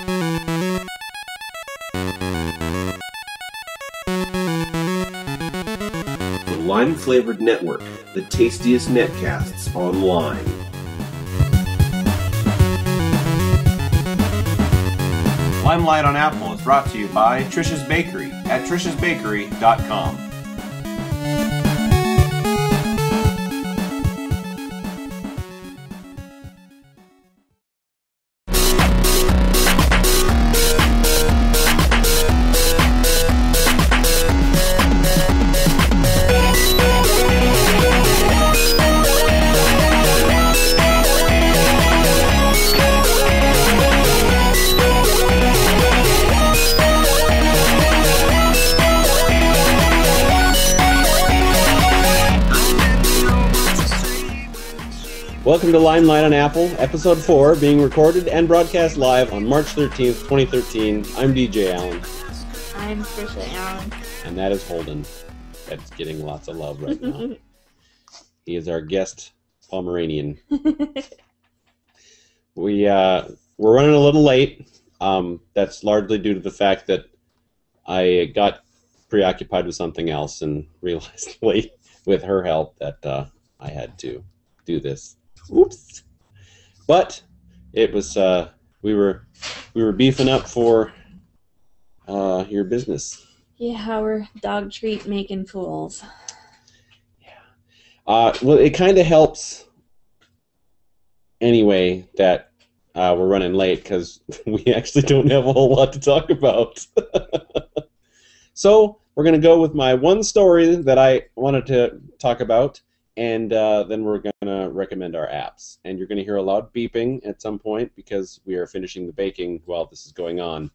The Lime-Flavored Network, the tastiest netcasts online. Limelight on Apple is brought to you by Tricia's Bakery at triciasbakery.com. Welcome to Limelight on Apple, Episode 4, being recorded and broadcast live on March 13th, 2013. I'm DJ Allen. I'm Tricia Allen. And that is Holden. That's getting lots of love right now. He is our guest Pomeranian. We're running a little late. That's largely due to the fact that I got preoccupied with something else and realized late with her help that I had to do this. Oops. But it was we were beefing up for your business. Yeah, we're dog treat making fools. Yeah. Well, it kind of helps anyway that we're running late because we actually don't have a whole lot to talk about. So we're going to go with my one story that I wanted to talk about. And then we're going to recommend our apps. And you're going to hear a loud beeping at some point because we are finishing the baking while this is going on.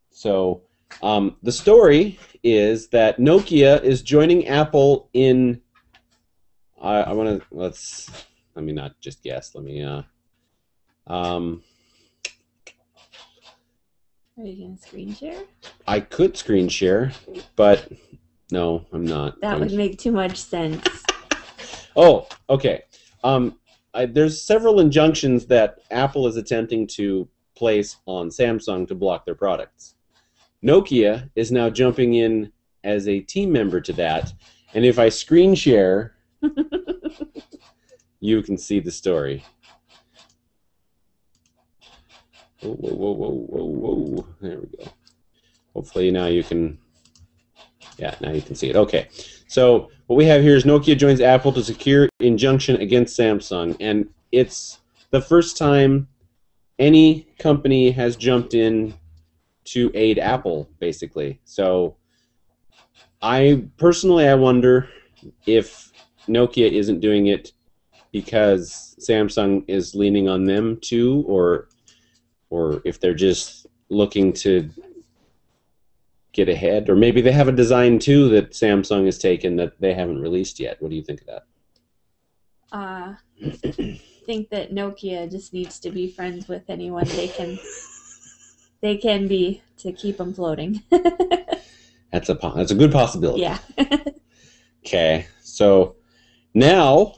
So the story is that Nokia is joining Apple in... let me not just guess. Let me... Are you going to screen share? I could screen share, but... No, I'm not. That would make too much sense. Oh, okay. There's several injunctions that Apple is attempting to place on Samsung to block their products. Nokia is now jumping in as a team member to that, and if I screen share, you can see the story. Whoa, whoa, whoa, whoa, whoa. There we go. Hopefully now you can... Yeah, now you can see it. Okay, so what we have here is Nokia joins Apple to secure injunction against Samsung, and it's the first time any company has jumped in to aid Apple, basically. So I wonder if Nokia isn't doing it because Samsung is leaning on them too, or if they're just looking to get ahead, or maybe they have a design too that Samsung has taken that they haven't released yet. What do you think of that? I think that Nokia just needs to be friends with anyone they can be to keep them floating. That's a good possibility. Yeah. Okay, so now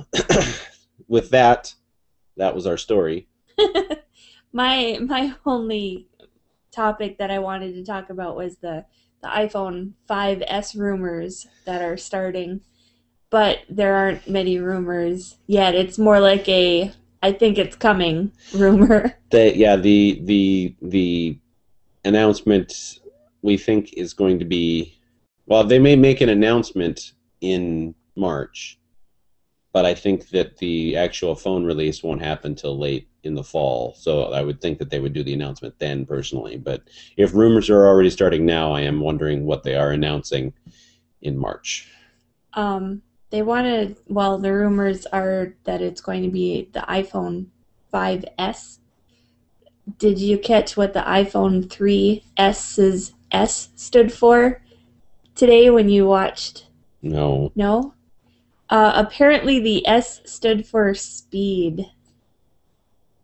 with that was our story. My only topic that I wanted to talk about was the iPhone 5S rumors that are starting, but there aren't many rumors yet. It's more like a "I think it's coming" rumor. The announcement we think is going to be, well, they may make an announcement in March, but I think that the actual phone release won't happen till late in the fall. So I would think that they would do the announcement then, personally. But if rumors are already starting now, I am wondering what they are announcing in March. They wanted, well, the rumors are that it's going to be the iPhone 5S. Did you catch what the iPhone 3S's S stood for today when you watched? No. No? Apparently the S stood for speed.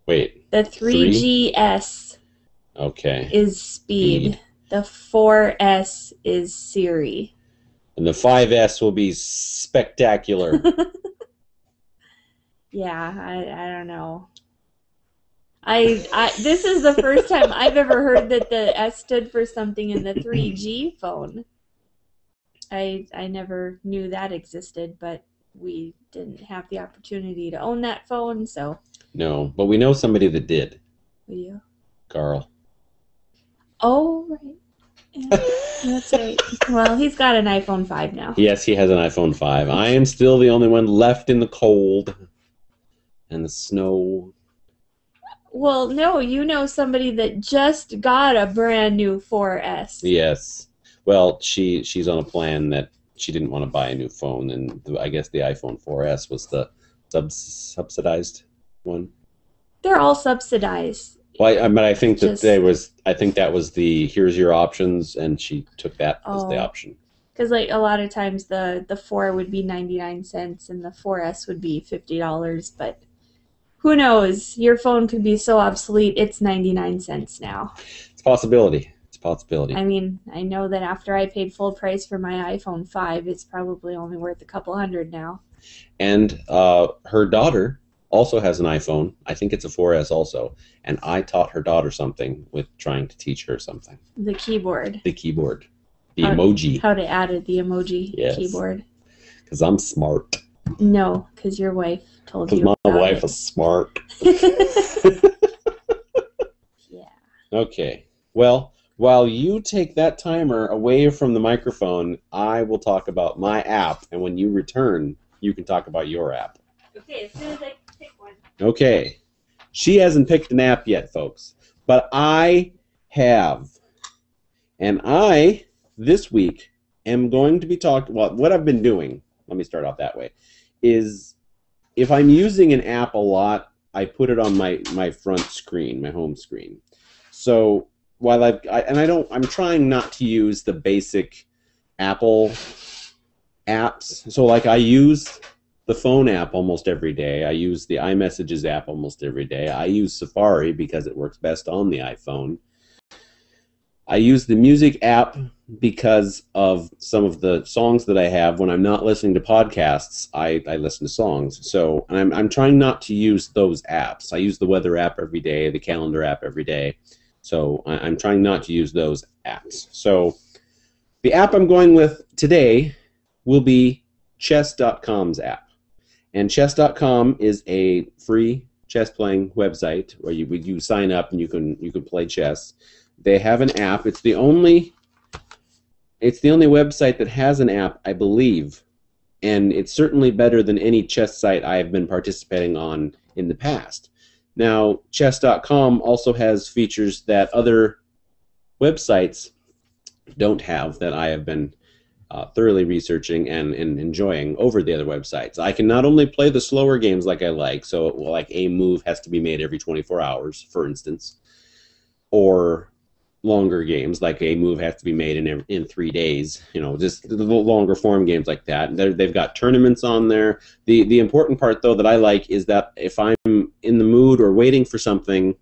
Wait. The 3GS okay. is speed. The 4S is Siri. And the 5S will be spectacular. Yeah, I don't know. This is the first time I've ever heard that the S stood for something in the 3G phone. I never knew that existed, but we didn't have the opportunity to own that phone, so. No, but we know somebody that did. We Carl. Oh, right. Yeah, that's right. Well, he's got an iPhone 5 now. Yes, he has an iPhone 5. I am still the only one left in the cold and the snow. Well, no, you know somebody that just got a brand new 4S. Yes. Well, she's on a plan that she didn't want to buy a new phone, and I guess the iPhone 4S was the subsidized one. They're all subsidized. Well, but I think that was the here's your options, and she took that as the option. Because like a lot of times the 4 would be 99 cents and the 4S would be $50, but who knows? Your phone could be so obsolete it's 99 cents now. It's a possibility. It's a possibility. I mean, I know that after I paid full price for my iPhone 5, it's probably only worth a couple $100 now. And her daughter also has an iPhone. I think it's a 4S also. And I taught her daughter something with trying to teach her something. The keyboard. The keyboard. The emoji. How to add the emoji keyboard. Because I'm smart. No, because your wife told you. Because my wife is smart. Yeah. Okay. Well, while you take that timer away from the microphone, I will talk about my app. And when you return, you can talk about your app. Okay, as soon as I pick one. Okay. She hasn't picked an app yet, folks. But I have. And I, this week, am going to be talking... Well, what I've been doing, let me start off that way, is if I'm using an app a lot, I put it on my front screen, my home screen. So while I'm trying not to use the basic Apple apps. So like I use the phone app almost every day. I use the iMessages app almost every day. I use Safari because it works best on the iPhone. I use the music app because of some of the songs that I have. When I'm not listening to podcasts, I listen to songs. So I'm trying not to use those apps. I use the weather app every day, the calendar app every day. So I'm trying not to use those apps. So the app I'm going with today will be chess.com's app. And chess.com is a free chess playing website where you sign up and you can play chess. They have an app. It's the only website that has an app, I believe, and it's certainly better than any chess site I have been participating on in the past. Now, chess.com also has features that other websites don't have that I have been thoroughly researching and enjoying over the other websites. I can not only play the slower games like I like, so like a move has to be made every 24 hours, for instance, or longer games like a move has to be made in 3 days, just the longer form games like that. They've got tournaments on there. The important part though that I like is that if I'm in the mood or waiting for something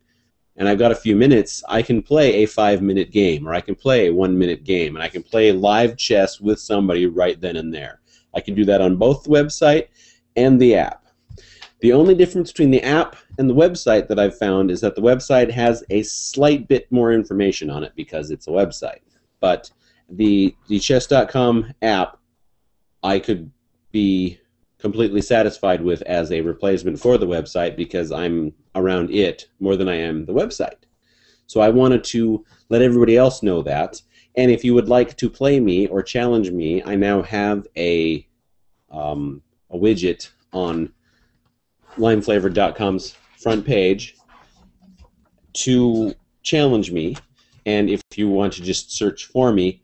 and I've got a few minutes, I can play a 5-minute game, or I can play a 1-minute game, and I can play live chess with somebody right then and there. I can do that on both the website and the app. The only difference between the app and the website that I've found is that the website has a slight bit more information on it because it's a website. But the chess.com app I could be completely satisfied with as a replacement for the website because I'm around it more than I am the website. So I wanted to let everybody else know that. And if you would like to play me or challenge me, I now have a widget on limeflavored.com's front page to challenge me. And if you want to just search for me,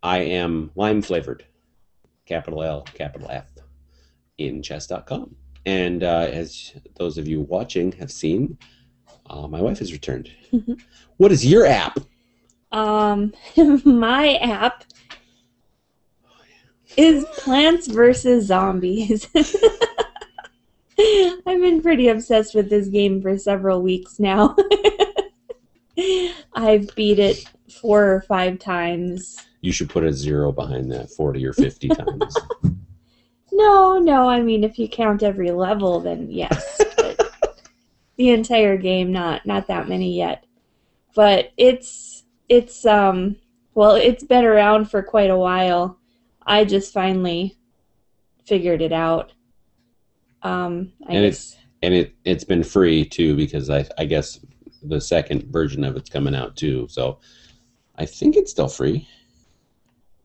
I am limeflavored, capital L, capital F, in chess.com. And as those of you watching have seen, my wife has returned. What is your app? My app is Plants vs. Zombies. I've been pretty obsessed with this game for several weeks now. I've beat it 4 or 5 times. You should put a 0 behind that, 40 or 50 times. No, I mean, if you count every level, then yes. But the entire game, not that many yet. But it's well, it's been around for quite a while. I just finally figured it out. It's been free too, because I guess the second version of it's coming out too. So I think it's still free.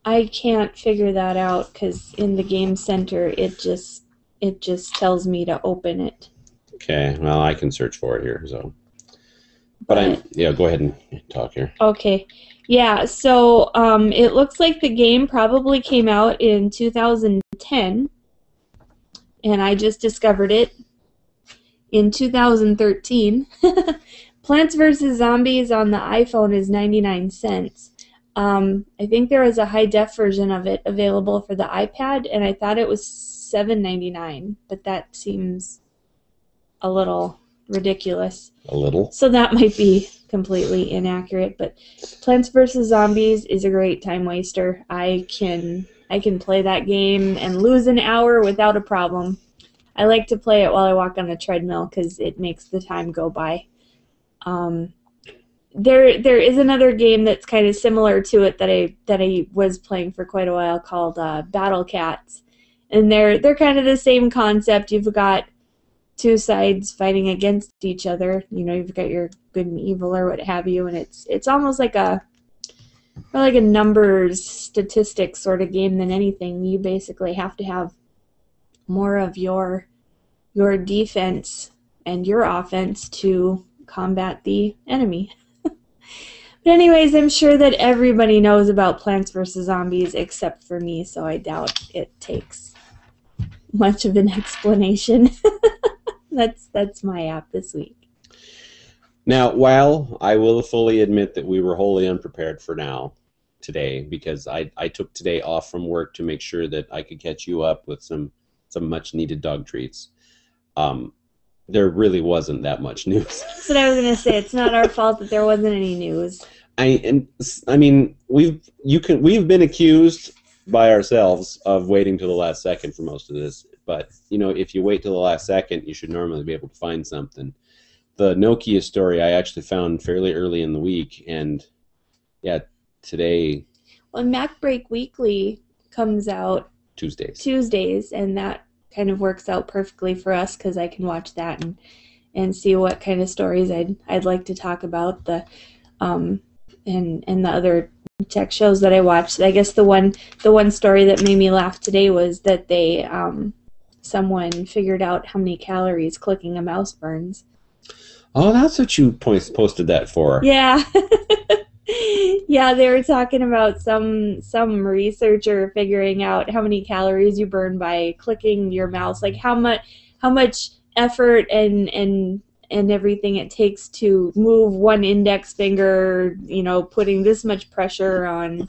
I can't figure that out because in the game center it just tells me to open it. Okay, well I can search for it here. So, but go ahead and talk here. Okay, yeah. So it looks like the game probably came out in 2010, and I just discovered it in 2013. Plants vs. Zombies on the iPhone is 99 cents. I think there was a high-def version of it available for the iPad, and I thought it was $7.99, but that seems a little ridiculous. A little? So that might be completely inaccurate, but Plants vs. Zombies is a great time waster. I can play that game and lose an hour without a problem. I like to play it while I walk on the treadmill because it makes the time go by. There is another game that's kind of similar to it that I was playing for quite a while called Battle Cats, and they're kind of the same concept. You've got two sides fighting against each other. You know, you've got your good and evil or what have you, and it's almost like a numbers statistics sort of game than anything. You basically have to have more of your defense and your offense to combat the enemy. But anyways, I'm sure that everybody knows about Plants vs. Zombies except for me, so I doubt it takes much of an explanation. That's my app this week. Now, while I will fully admit that we were wholly unprepared for today, because I took today off from work to make sure that I could catch you up with some much-needed dog treats. There really wasn't that much news. That's what I was going to say. It's not our fault that there wasn't any news. I mean, we've been accused by ourselves of waiting till the last second for most of this. But, you know, if you wait till the last second, you should normally be able to find something. The Nokia story I actually found fairly early in the week, and yeah, today. Well, Mac Break Weekly comes out Tuesdays, and that kind of works out perfectly for us because I can watch that and see what kind of stories I'd like to talk about. The and the other tech shows that I watched. I guess the one story that made me laugh today was that they someone figured out how many calories clicking a mouse burns. Oh, that's what you posted that for. Yeah. Yeah, they were talking about some researcher figuring out how many calories you burn by clicking your mouse, like how much effort and everything it takes to move one index finger, you know, putting this much pressure on.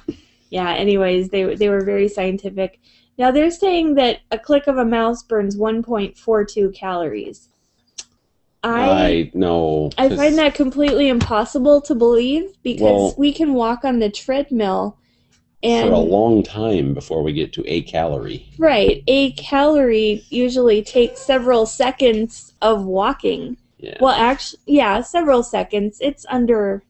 Yeah, anyways, they were very scientific. Now they're saying that a click of a mouse burns 1.42 calories. I know. I find that completely impossible to believe because we can walk on the treadmill and for a long time before we get to a calorie. Right. A calorie usually takes several seconds of walking. Yeah. Well, actually, yeah, several seconds. It's under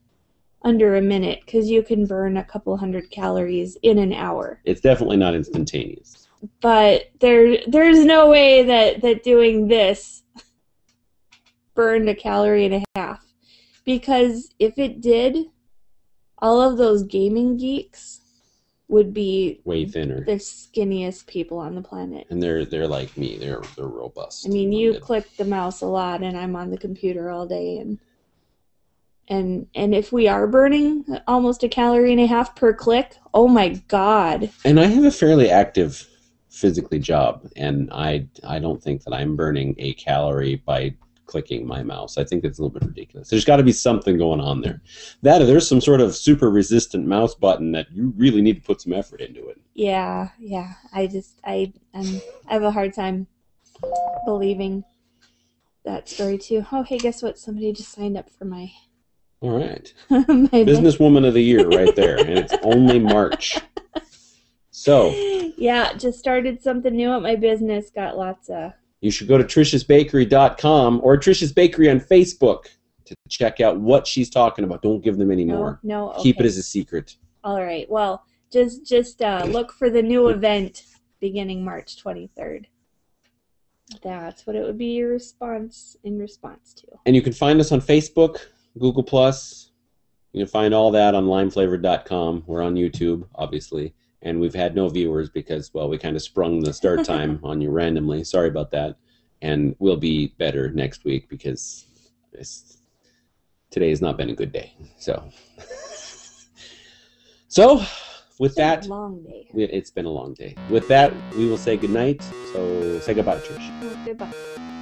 a minute because you can burn a couple hundred calories in an hour. It's definitely not instantaneous. But there's no way that doing this burned a calorie and a half, because if it did, all of those gaming geeks would be way thinner, the skinniest people on the planet. And they're like me. They're robust. I mean, you click the mouse a lot, and I'm on the computer all day, and if we are burning almost a calorie and a half per click, oh my God! And I have a fairly active physically job, and I don't think that I'm burning a calorie by clicking my mouse. I think it's a little bit ridiculous. There's got to be something going on there. There's some sort of super resistant mouse button that you really need to put some effort into it. Yeah. I have a hard time believing that story too. Oh, hey, guess what? Somebody just signed up for my. All right. Businesswoman of the Year right there, and it's only March. So. Yeah, just started something new at my business. Got lots of you should go to triciasbakery.com or Tricia's Bakery on Facebook to check out what she's talking about. Don't give them any more. No. Okay. Keep it as a secret. All right. Well, just look for the new event beginning March 23rd. That's what it would be your response in response to. And you can find us on Facebook, Google+. You can find all that on limeflavored.com. We're on YouTube, obviously. And we've had no viewers because, well, we kind of sprung the start time on you randomly. Sorry about that. And we'll be better next week because today has not been a good day. So with that, It's been a long day. it's been a long day. With that, we will say goodnight. So say goodbye, Trish. Goodbye.